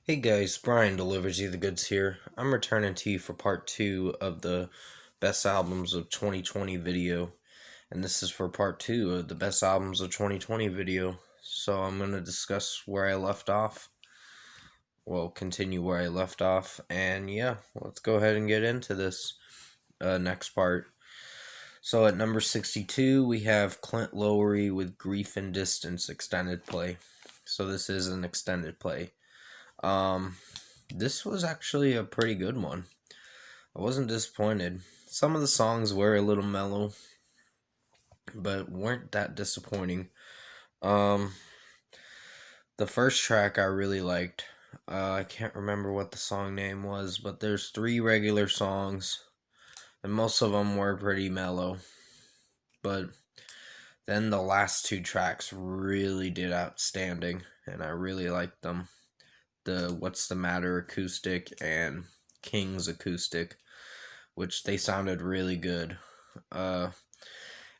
Hey guys, Brian delivers you the goods here. I'm returning to you for part 2 of the best albums of 2020 video, and this is for part 2 of the best albums of 2020 video. So I'm going to discuss where I left off. Well, continue where I left off, and yeah, let's go ahead and get into this next part. So at number 62, we have Clint Lowery with Grief and Distance extended play. So this is an extended play. Um, this was actually a pretty good one. I wasn't disappointed. Some of the songs were a little mellow, but weren't that disappointing. Um, the first track I really liked. I can't remember what the song name was, but there's 3 regular songs, and most of them were pretty mellow. But then the last 2 tracks really did outstanding, and I really liked them. The What's the Matter acoustic and King's acoustic, which they sounded really good. Uh,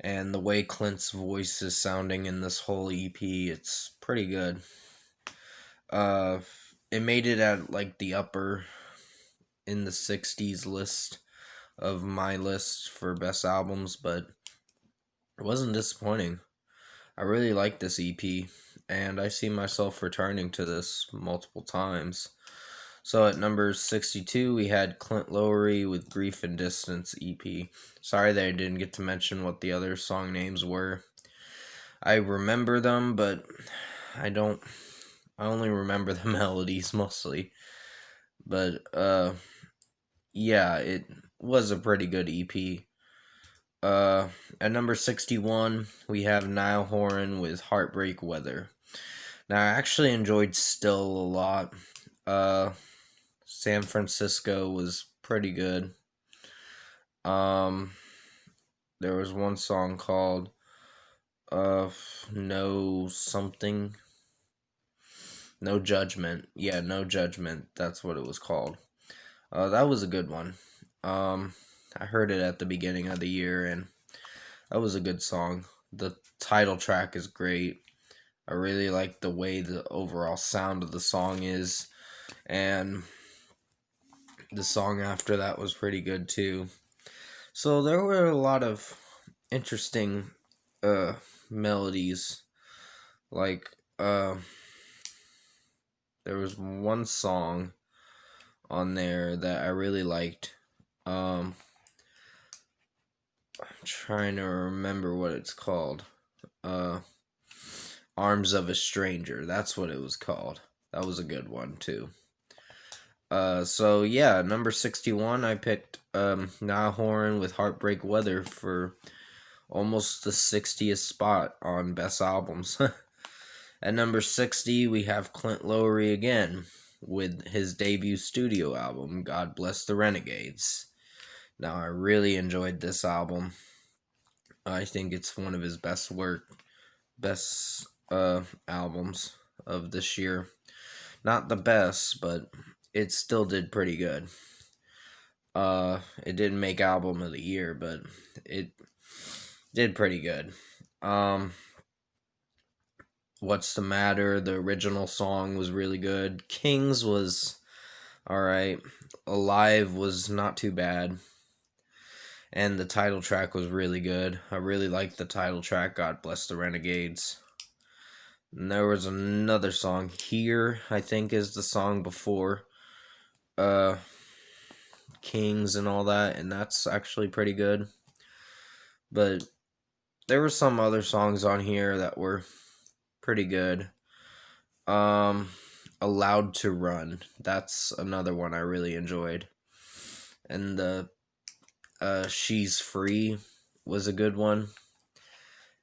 and the way Clint's voice is sounding in this whole EP, it's pretty good. Uh, it made it at like the upper in the 60s list of my list for best albums, but it wasn't disappointing. I really like this EP, and I see myself returning to this multiple times. So at number 62, we had Clint Lowery with Grief and Distance EP. Sorry that I didn't get to mention what the other song names were. I remember them, but I don't. I only remember the melodies mostly. But, yeah, it was a pretty good EP. At number 61, we have Niall Horan with Heartbreak Weather. Now, I actually enjoyed Still a lot. San Francisco was pretty good. Um, there was one song called No Something. No Judgment. Yeah, No Judgment. That's what it was called. That was a good one. I heard it at the beginning of the year, and that was a good song. The title track is great. I really like the way the overall sound of the song is, and the song after that was pretty good too. So there were a lot of interesting melodies. Like there was one song on there that I really liked. I'm trying to remember what it's called. Uh Arms of a Stranger. That's what it was called. That was a good one too. So yeah, number 61, I picked Niall Horan with Heartbreak Weather for almost the 60th spot on best albums. At number 60, we have Clint Lowery again with his debut studio album, God Bless the Renegades. Now, I really enjoyed this album. I think it's one of his best albums of this year. Not the best, but it still did pretty good. It didn't make album of the year, but it did pretty good. What's the Matter? The original song was really good. Kings was alright. Alive was not too bad. And the title track was really good. I really liked the title track, God Bless the Renegades. And there was another song, Here, I think is the song before uh Kings and all that, and that's actually pretty good. But there were some other songs on here that were pretty good. Allowed to Run. That's another one I really enjoyed. And the She's Free was a good one.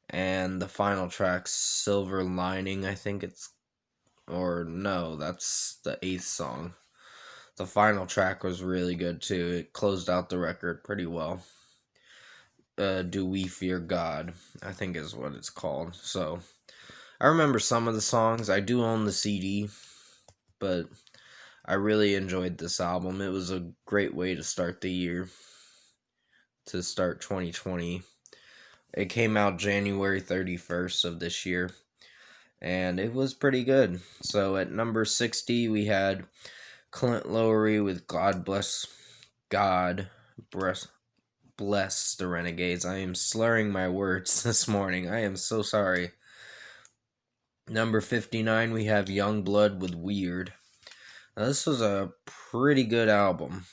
And the final track, Silver Lining, I think it's, or no, that's the 8th song. The final track was really good too. It closed out the record pretty well. Do We Fear God, I think is what it's called. So I remember some of the songs. I do own the CD, but I really enjoyed this album. It was a great way to start the year, to start 2020. It came out January 31st of this year, and it was pretty good. So at number 60, we had Clint Lowery with God bless the Renegades. I am slurring my words this morning. I am so sorry. Number 59, we have Youngblood with Weird. Now, this was a pretty good album.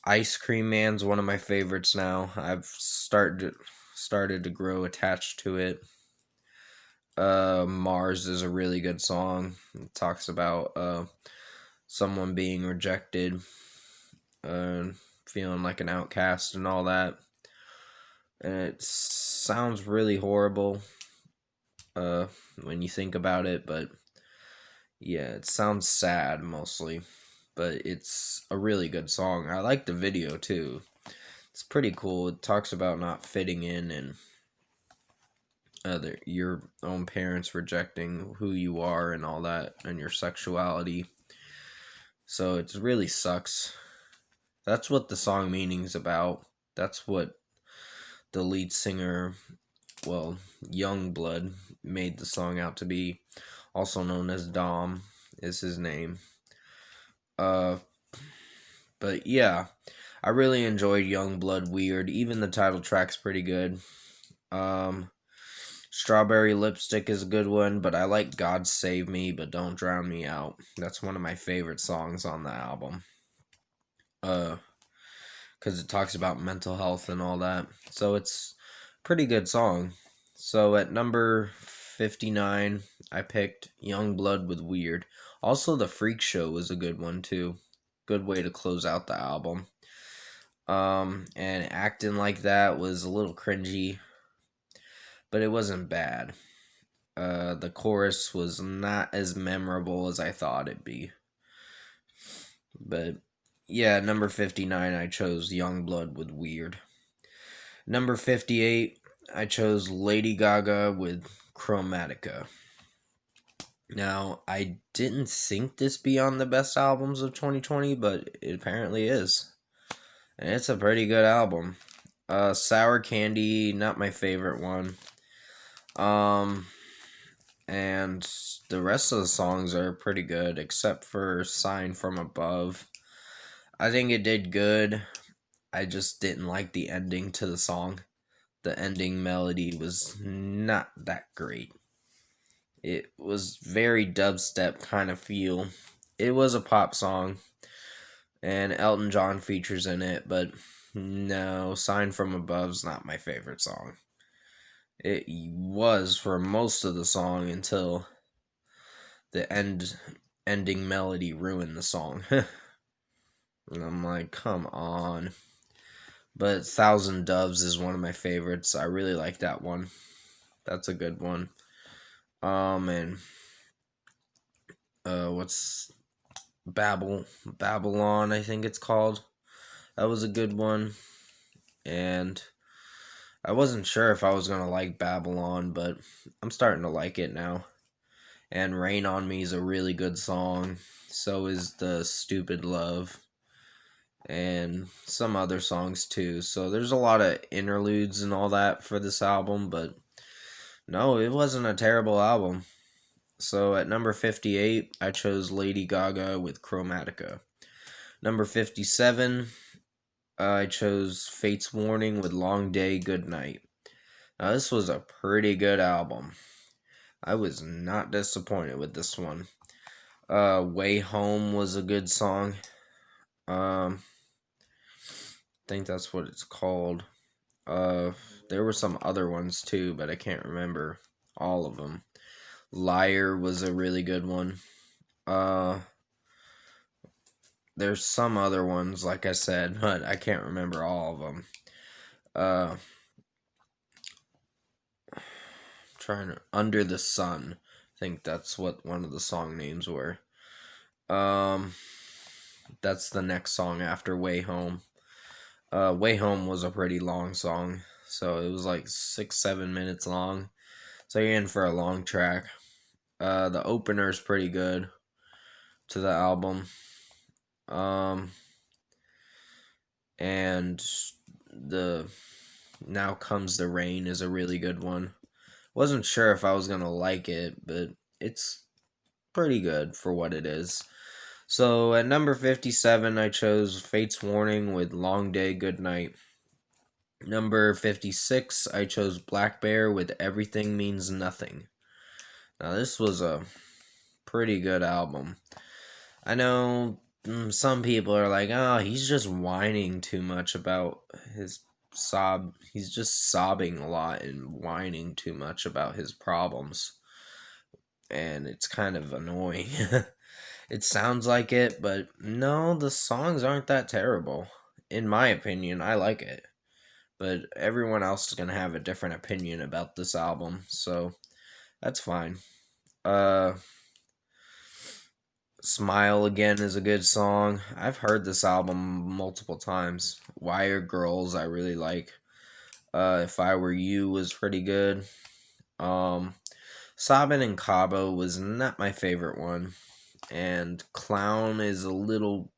Ice Cream Man's one of my favorites now. I've started to grow attached to it. Mars is a really good song. It talks about someone being rejected, feeling like an outcast and all that. And it sounds really horrible when you think about it, but yeah, it sounds sad mostly. But it's a really good song. I like the video too. It's pretty cool. It talks about not fitting in and your own parents rejecting who you are and all that, and your sexuality. So it really sucks. That's what the song meaning's about. That's what the lead singer, well, Youngblood, made the song out to be. Also known as Dom is his name. But yeah, I really enjoyed Youngblood Weird. Even the title track's pretty good. Strawberry Lipstick is a good one, but I like God Save Me, but Don't Drown Me Out. That's one of my favorite songs on the album. Because it talks about mental health and all that. So it's a pretty good song. So at number 59, I picked Youngblood with Weird. Also, The Freak Show was a good one too. Good way to close out the album. And Acting Like That was a little cringy, but it wasn't bad. The chorus was not as memorable as I thought it'd be. But yeah, number 59, I chose Youngblood with Weird. Number 58, I chose Lady Gaga with Chromatica. Now, I didn't think this be on the best albums of 2020, but it apparently is. And it's a pretty good album. Sour Candy, not my favorite one. And the rest of the songs are pretty good, except for Sign from Above. I think it did good. I just didn't like the ending to the song. The ending melody was not that great. It was very dubstep kind of feel. It was a pop song, and Elton John features in it, but no, Sign from Above's not my favorite song. It was for most of the song until the ending melody ruined the song. And I'm like, come on. But Thousand Doves is one of my favorites. I really like that one. That's a good one. And what's Babylon, I think it's called. That was a good one. And I wasn't sure if I was gonna like Babylon, but I'm starting to like it now. And Rain on Me is a really good song. So is the Stupid Love. And some other songs too. So there's a lot of interludes and all that for this album, but no, it wasn't a terrible album. So at number 58, I chose Lady Gaga with Chromatica. Number 57, I chose Fate's Warning with Long Day, Good Night. Now, this was a pretty good album. I was not disappointed with this one. Way Home was a good song. I think that's what it's called. There were some other ones too, but I can't remember all of them. Liar was a really good one. There's some other ones, like I said, but I can't remember all of them. Trying to Under the Sun. I think that's what one of the song names were. That's the next song after Way Home. Way Home was a pretty long song, so it was like 6-7 minutes long. So you're in for a long track. The opener is pretty good to the album. And the Now Comes the Rain is a really good one Wasn't sure if I was gonna like it, but it's pretty good for what it is. So at number 57, I chose Fate's Warning with Long Day, Good Night. Number 56, I chose Black Bear with Everything Means Nothing. Now, this was a pretty good album. I know some people are like, oh, he's just whining too much about his sob. He's just sobbing a lot and whining too much about his problems. And it's kind of annoying. It sounds like it, but no, the songs aren't that terrible. In my opinion, I like it. But everyone else is going to have a different opinion about this album, so that's fine. Smile Again is a good song. I've heard this album multiple times. Wire Girls, I really like. If I Were You was pretty good. Sabin and Cabo was not my favorite one. And Clown is a little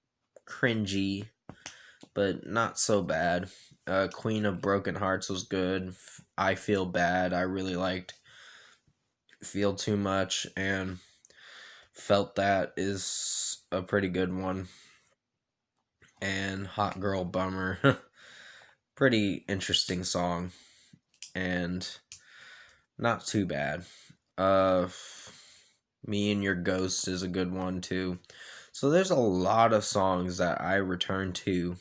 cringy, but not so bad. Queen of Broken Hearts was good. I Feel Bad, I really liked. Feel Too Much, and Felt That is a pretty good one. And Hot Girl Bummer, pretty interesting song, and not too bad. Me and Your Ghost is a good one too. So there's a lot of songs that I return to.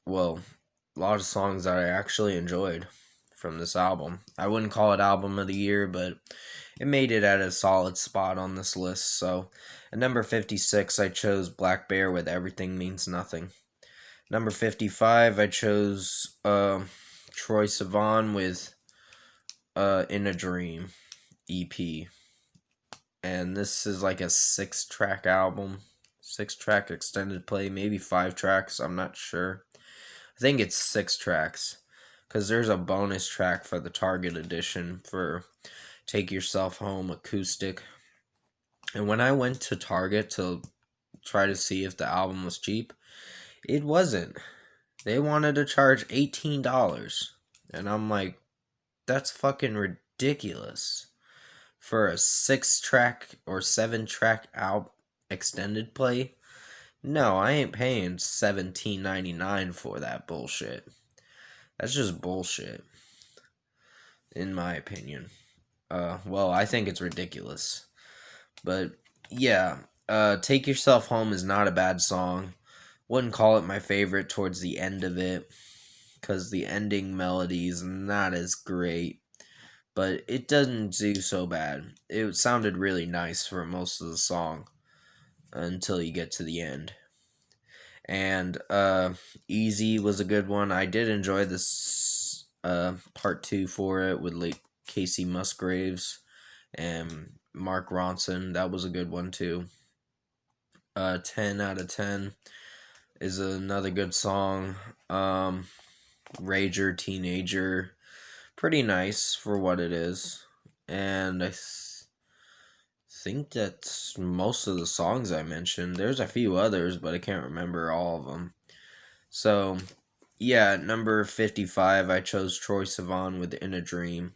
Well, a lot of songs that I actually enjoyed from this album. I wouldn't call it album of the year, but it made it at a solid spot on this list. So at number 56, I chose Black Bear with Everything Means Nothing. Number 55, I chose Troye Sivan with In a Dream EP. And this is like a 6-track album. 6-track extended play, maybe 5 tracks, I'm not sure. I think it's 6 tracks, because there's a bonus track for the Target edition for Take Yourself Home acoustic. And when I went to Target to try to see if the album was cheap, it wasn't. They wanted to charge $18. And I'm like, that's fucking ridiculous. For a 6-track or 7-track album extended play? No, I ain't paying $17.99 for that bullshit. That's just bullshit, in my opinion. Well, I think it's ridiculous. But yeah, Take Yourself Home is not a bad song. Wouldn't call it my favorite towards the end of it, because the ending melody is not as great. But it doesn't do so bad. It sounded really nice for most of the song until you get to the end. And Easy was a good one. I did enjoy this part 2 for it with like Casey Musgraves and Mark Ronson. That was a good one too. 10 out of 10 is another good song. Rager Teenager, pretty nice for what it is. And I think that's most of the songs I mentioned. There's a few others, but I can't remember all of them. So, yeah, number 55, I chose Troye Sivan with In a Dream.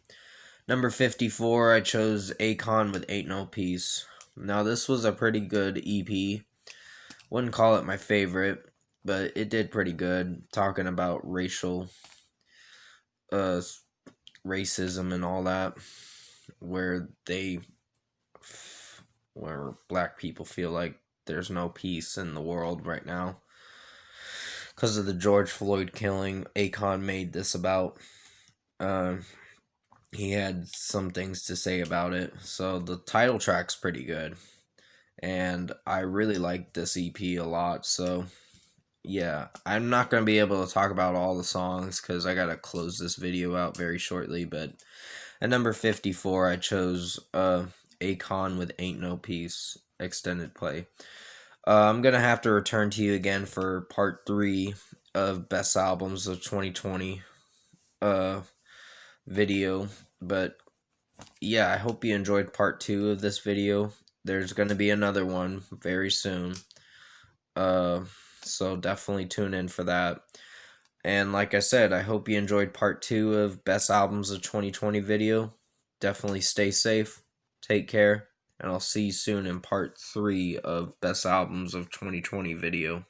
Number 54, I chose Akon with Ain't No Peace. Now, this was a pretty good EP. Wouldn't call it my favorite, but it did pretty good. Talking about racism and all that, where black people feel like there's no peace in the world right now because of the George Floyd killing. Akon made this about. He had some things to say about it. So the title track's pretty good, and I really like this EP a lot. So yeah, I'm not going to be able to talk about all the songs because I got to close this video out very shortly. But at number 54, I chose Akon with Ain't No Peace extended play. I'm going to have to return to you again for part 3 of Best Albums of 2020 video. But yeah, I hope you enjoyed part 2 of this video. There's going to be another one very soon. So definitely tune in for that. And like I said, I hope you enjoyed part 2 of Best Albums of 2020 video. definitely stay safe, take care, and I'll see you soon in part 3 of Best Albums of 2020 video.